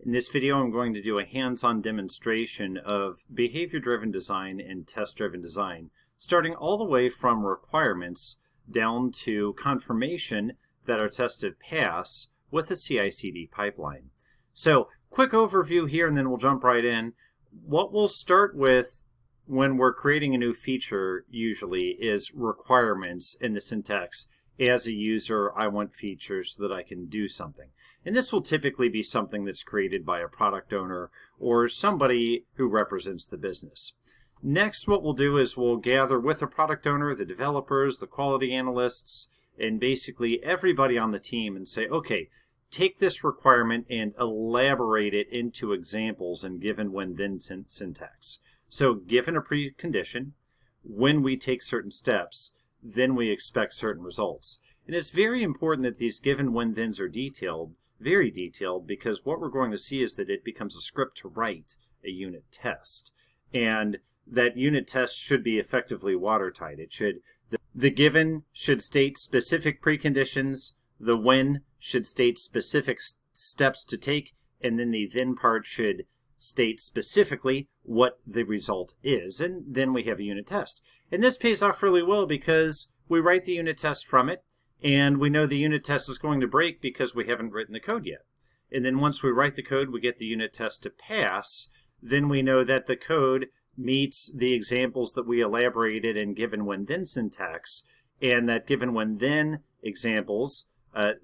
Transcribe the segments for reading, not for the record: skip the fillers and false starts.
In this video, I'm going to do a hands-on demonstration of behavior-driven design and test-driven design, starting all the way from requirements down to confirmation that our tests have passed with a CI/CD pipeline. So, quick overview here, and then we'll jump right in. What we'll start with when we're creating a new feature, usually, is requirements in the syntax. As a user, I want features so that I can do something. And this will typically be something that's created by a product owner or somebody who represents the business. Next, what we'll do is we'll gather with the product owner, the developers, the quality analysts, and basically everybody on the team and say, okay, take this requirement and elaborate it into examples and given when then syntax. So given a precondition, when we take certain steps, then we expect certain results. And it's very important that these given when thens are detailed, very detailed, because what we're going to see is that it becomes a script to write a unit test. And that unit test should be effectively watertight. It should, the given should state specific preconditions, the when should state specific steps to take, and then the then part should state specifically what the result is, and then we have a unit test. And this pays off really well because we write the unit test from it, and we know the unit test is going to break because we haven't written the code yet. And then once we write the code, we get the unit test to pass, then we know that the code meets the examples that we elaborated in given when then syntax, and that given when then examples,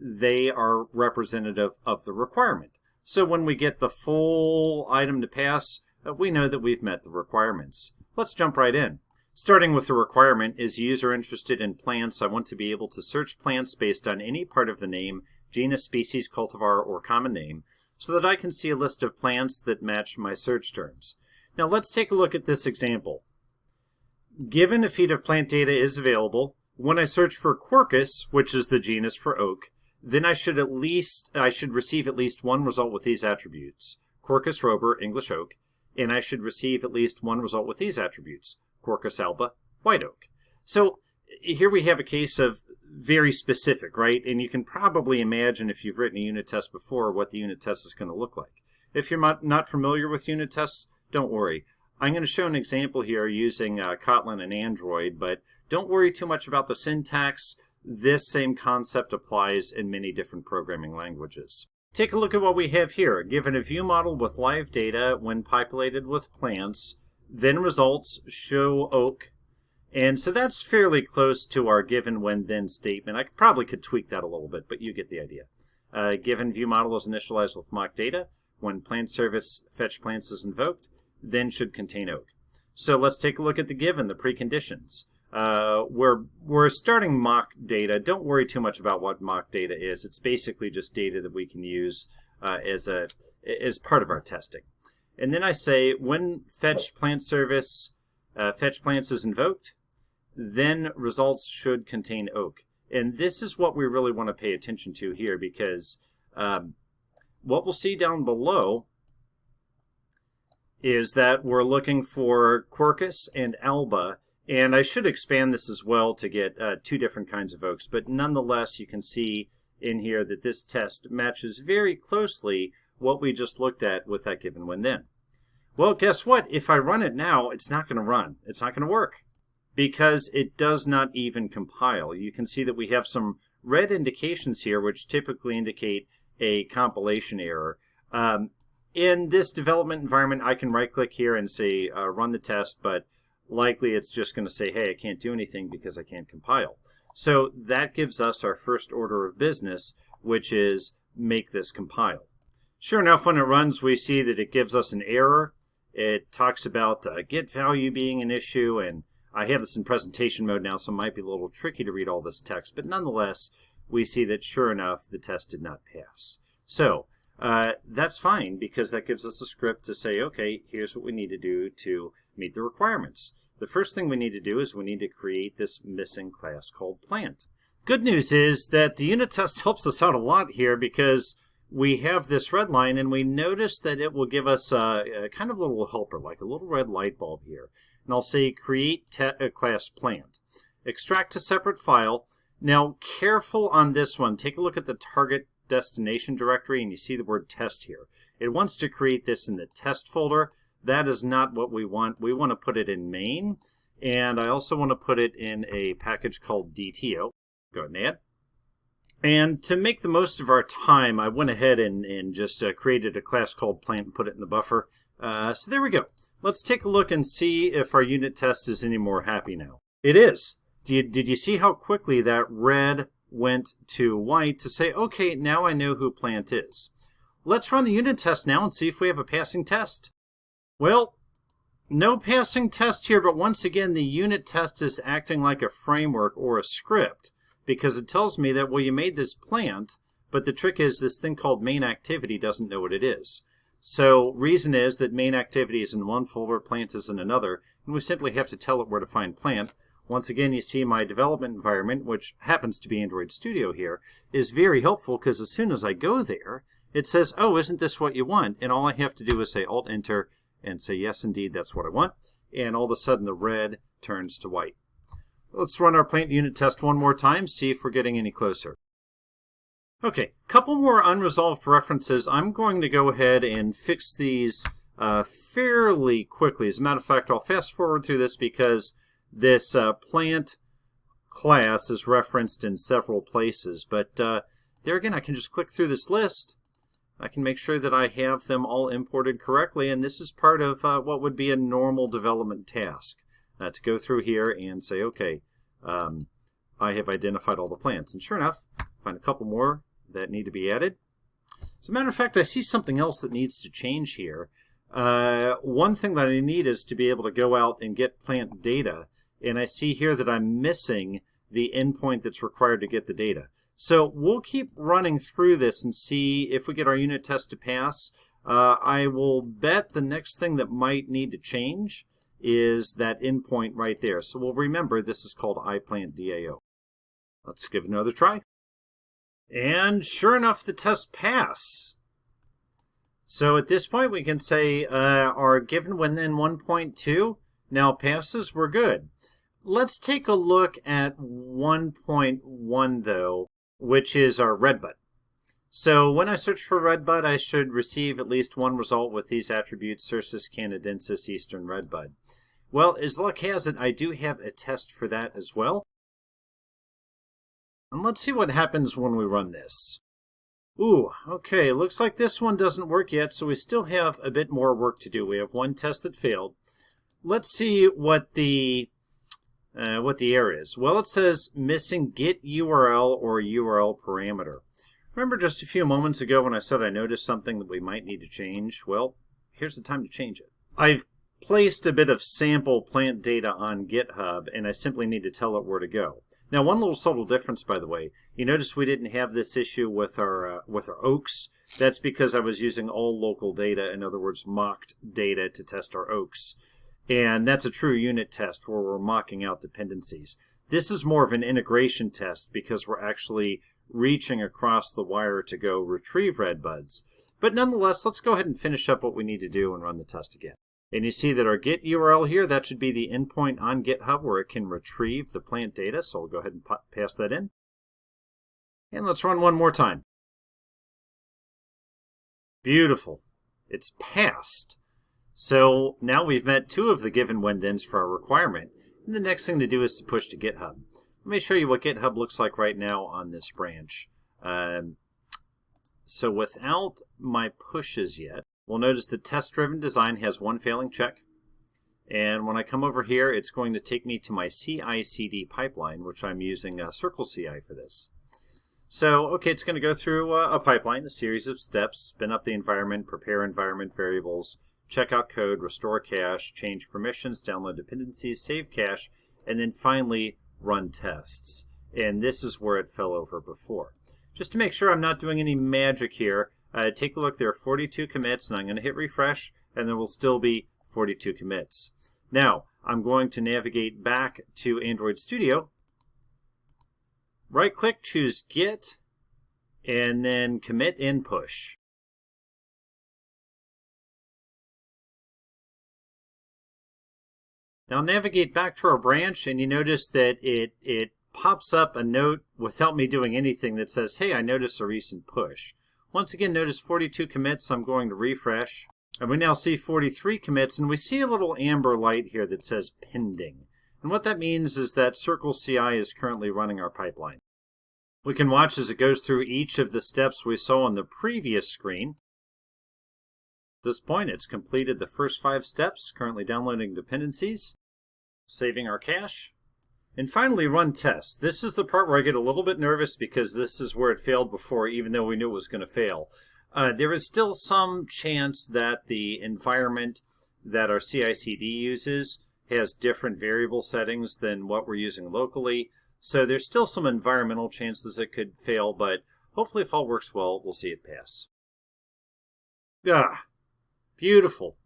they are representative of the requirement. So when we get the full item to pass, we know that we've met the requirements. Let's jump right in. Starting with the requirement, is user interested in plants? I want to be able to search plants based on any part of the name, genus, species, cultivar, or common name, so that I can see a list of plants that match my search terms. Now let's take a look at this example. Given a feed of plant data is available, when I search for Quercus, which is the genus for oak, then I should receive at least one result with these attributes. Quercus robur, English oak, and I should receive at least one result with these attributes. Quercus alba, white oak. So here we have a case of very specific, right? And you can probably imagine if you've written a unit test before what the unit test is going to look like. If you're not familiar with unit tests, don't worry. I'm going to show an example here using Kotlin and Android, but don't worry too much about the syntax. This same concept applies in many different programming languages. Take a look at what we have here. Given a view model with live data when populated with plants, then results show oak. And so that's fairly close to our given when then statement. I probably could tweak that a little bit, but you get the idea. Given view model is initialized with mock data, when plant service fetch plants is invoked, then should contain oak. So let's take a look at the given, the preconditions. We're starting mock data. Don't worry too much about what mock data is. It's basically just data that we can use as part of our testing. And then I say when fetch plant service fetch plants is invoked, then results should contain oak. And this is what we really want to pay attention to here, because what we'll see down below is that we're looking for Quercus and alba. And I should expand this as well to get two different kinds of oaks. But nonetheless, you can see in here that this test matches very closely what we just looked at with that given when then. Well, guess what? If I run it now, it's not going to run. It's not going to work because it does not even compile. You can see that we have some red indications here, which typically indicate a compilation error. In this development environment, I can right-click here and say run the test, but likely it's just going to say, hey, I can't do anything because I can't compile. So that gives us our first order of business, which is make this compile. Sure enough, when it runs, we see that it gives us an error. It talks about get value being an issue, and I have this in presentation mode now, so it might be a little tricky to read all this text, but nonetheless, we see that sure enough, the test did not pass. So that's fine, because that gives us a script to say, okay, here's what we need to do to meet the requirements. The first thing we need to do is we need to create this missing class called plant. Good news is that the unit test helps us out a lot here, because we have this red line and we notice that it will give us a kind of little helper, like a little red light bulb here. And I'll say create class plant. Extract a separate file. Now, careful on this one. Take a look at the target destination directory, and you see the word test here. It wants to create this in the test folder. That is not what we want. We want to put it in main, and I also want to put it in a package called DTO. Go ahead and add. And to make the most of our time, I went ahead and just created a class called plant and put it in the buffer. So there we go. Let's take a look and see if our unit test is any more happy now. It is. Did you see how quickly that red went to white to say, okay, now I know who plant is? Let's run the unit test now and see if we have a passing test. Well, no passing test here, but once again, the unit test is acting like a framework or a script because it tells me that, well, you made this plant, but the trick is this thing called main activity doesn't know what it is. So reason is that main activity is in one folder, plant is in another, and we simply have to tell it where to find plant. Once again, you see my development environment, which happens to be Android Studio here, is very helpful because as soon as I go there, it says, oh, isn't this what you want? And all I have to do is say Alt-Enter and say, yes, indeed, that's what I want. And all of a sudden, the red turns to white. Let's run our plant unit test one more time, see if we're getting any closer. Okay, couple more unresolved references. I'm going to go ahead and fix these fairly quickly. As a matter of fact, I'll fast forward through this because this plant class is referenced in several places. But there again, I can just click through this list. I can make sure that I have them all imported correctly. And this is part of what would be a normal development task. To go through here and say, okay, I have identified all the plants. And sure enough, find a couple more that need to be added. As a matter of fact, I see something else that needs to change here. One thing that I need is to be able to go out and get plant data. And I see here that I'm missing the endpoint that's required to get the data. So we'll keep running through this and see if we get our unit test to pass. I will bet the next thing that might need to change is that endpoint right there. So we'll remember this is called iPlantDAO. Let's give it another try. And sure enough, the test pass. So at this point, we can say our given when then 1.2 now passes. We're good. Let's take a look at 1.1 though, which is our redbud. So when I search for redbud, I should receive at least one result with these attributes: Cercis canadensis eastern redbud. Well, as luck has it, I do have a test for that as well. And let's see what happens when we run this. Ooh, okay, looks like this one doesn't work yet, so we still have a bit more work to do. We have one test that failed. Let's see what the error is. Well, it says missing get URL or URL parameter. Remember just a few moments ago when I said I noticed something that we might need to change? Well, here's the time to change it. I've placed a bit of sample plant data on GitHub, and I simply need to tell it where to go. Now, one little subtle difference, by the way, you notice we didn't have this issue with our oaks. That's because I was using all local data, in other words, mocked data to test our oaks. And that's a true unit test where we're mocking out dependencies. This is more of an integration test because we're actually reaching across the wire to go retrieve redbuds. But nonetheless, let's go ahead and finish up what we need to do and run the test again. And you see that our get URL here, that should be the endpoint on GitHub where it can retrieve the plant data. So we'll go ahead and pass that in. And let's run one more time. Beautiful. It's passed. So now we've met two of the given when-thens for our requirement. And the next thing to do is to push to GitHub. Let me show you what GitHub looks like right now on this branch. So without my pushes yet, we'll notice that test-driven design has one failing check. And when I come over here, it's going to take me to my CI/CD pipeline, which I'm using Circle CI for this. So, okay, it's going to go through a pipeline, a series of steps, spin up the environment, prepare environment variables, check out code, restore cache, change permissions, download dependencies, save cache, and then finally run tests. And this is where it fell over before. Just to make sure I'm not doing any magic here, take a look. There are 42 commits, and I'm going to hit refresh, and there will still be 42 commits. Now, I'm going to navigate back to Android Studio. Right-click, choose Git, and then Commit and Push. Now navigate back to our branch, and you notice that it pops up a note without me doing anything that says, hey, I noticed a recent push. Once again, notice 42 commits. I'm going to refresh. And we now see 43 commits, and we see a little amber light here that says pending. And what that means is that Circle CI is currently running our pipeline. We can watch as it goes through each of the steps we saw on the previous screen. At this point, it's completed the first 5 steps, currently downloading dependencies, saving our cache, and finally run tests. This is the part where I get a little bit nervous because this is where it failed before, even though we knew it was going to fail. There is still some chance that the environment that our CI/CD uses has different variable settings than what we're using locally. So there's still some environmental chances it could fail, but hopefully if all works well, we'll see it pass. Beautiful.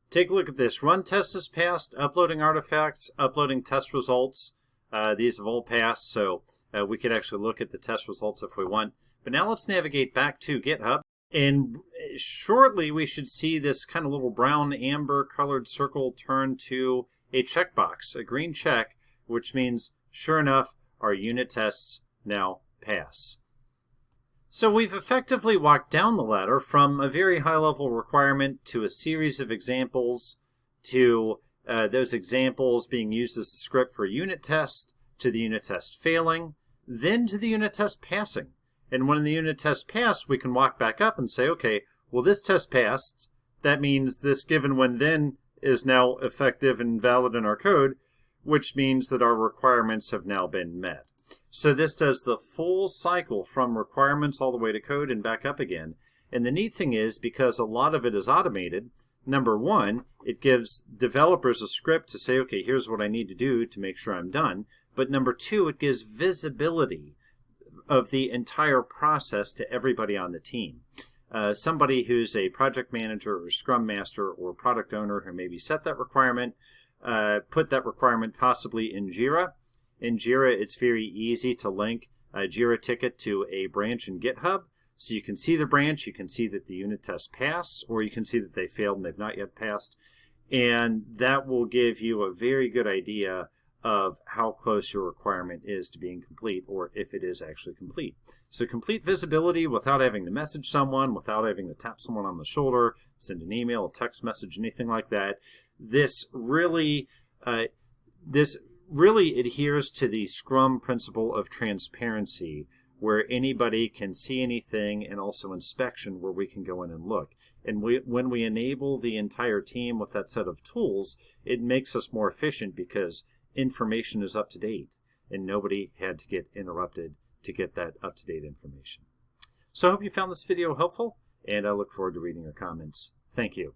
Take a look at this. Run test has passed, uploading artifacts, uploading test results. These have all passed, so we could actually look at the test results if we want. But now let's navigate back to GitHub. And shortly we should see this kind of little brown amber colored circle turn to a checkbox, a green check, which means, sure enough, our unit tests now pass. So we've effectively walked down the ladder from a very high-level requirement to a series of examples, to those examples being used as a script for a unit test, to the unit test failing, then to the unit test passing. And when the unit test passed, we can walk back up and say, okay, well, this test passed. That means this given when then is now effective and valid in our code, which means that our requirements have now been met. So this does the full cycle from requirements all the way to code and back up again. And the neat thing is, because a lot of it is automated, number one, it gives developers a script to say, okay, here's what I need to do to make sure I'm done. But number two, it gives visibility of the entire process to everybody on the team. Somebody who's a project manager or scrum master or product owner who maybe set that requirement, put that requirement possibly in Jira. In Jira, it's very easy to link a Jira ticket to a branch in GitHub. So you can see the branch, you can see that the unit test passed, or you can see that they failed and they've not yet passed. And that will give you a very good idea of how close your requirement is to being complete, or if it is actually complete. So complete visibility without having to message someone, without having to tap someone on the shoulder, send an email, a text message, anything like that. This really adheres to the Scrum principle of transparency, where anybody can see anything, and also inspection, where we can go in and look. And when we enable the entire team with that set of tools, it makes us more efficient because information is up to date, and nobody had to get interrupted to get that up-to-date information. So I hope you found this video helpful, and I look forward to reading your comments. Thank you.